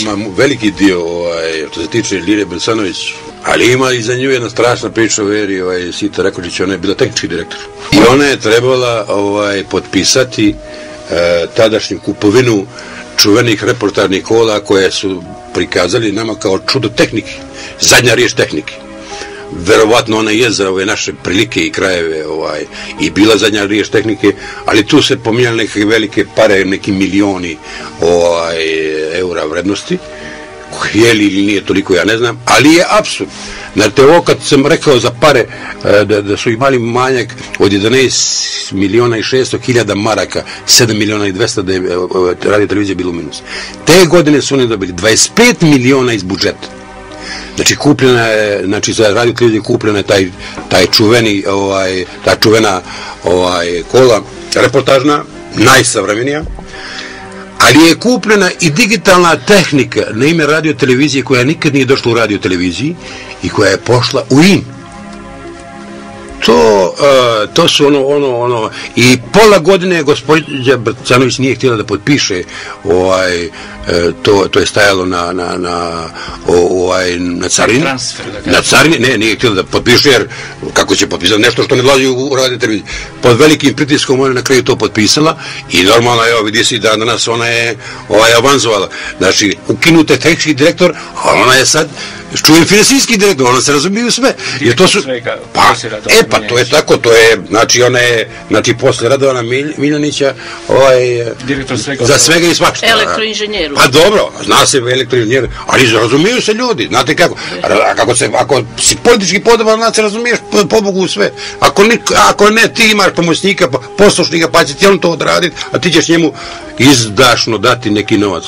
Ima veliki dio što se tiče Lile Belsanović, ali ima i za nju jedna strašna priča u eri Sita Rakođić. Ona je bila tehnički direktor i ona je trebala potpisati tadašnju kupovinu čuvenih reportarnih kola koje su prikazali nama kao čudo tehnike, zadnja riječ tehnike. Verovatno ona je za ove naše prilike i krajeve i bila zadnja riječ tehnike, ali tu se pominjali neke velike pare, neki milioni eura vrednosti, je li ili nije toliko, ja ne znam, ali je apsurd. Znate, ovo kad sam rekao za pare da su imali manjak od 11 miliona i 600 hiljada maraka, 7 miliona i 200 da je radio televizija bilo u minus. Te godine su oni dobili 25 miliona iz budžeta. Znači, kupljena je, za radio televiziju kupljena je taj čuveni, ta čuvena kola reportažna, najsavremenija, ali je kupljena i digitalna tehnika na ime radio televizije koja nikad nije došla u radio televiziji i koja je pošla u IN. To su i pola godine gospođa Brcanović nije htjela da potpiše, to je stajalo na carini. Na carini, ne, nije htjela da potpiše, jer kako će potpisati nešto što ne dolazi u radio televiziji. Pod velikim pritiskom ona je na kraju to potpisala i normalno, evo, vidi se da danas ona je avanzovala. Znači, ukinuta je tehnički direktor, a ona je sad čujem finansijski direktor, ona se razumije u sve. Pa to je tako, to je, znači ona je, posle Radovana Miljanića, za svega i svašta. Elektroinženjeru. Pa dobro, zna se elektroinženjer, ali razumiju se ljudi, znate kako, ako si politički podoban, znači razumiješ pobogu u sve. Ako ne, ti imaš pomoćnika, poslušnika, pa će ti on to odraditi, a ti ćeš njemu izdašno dati neki novac.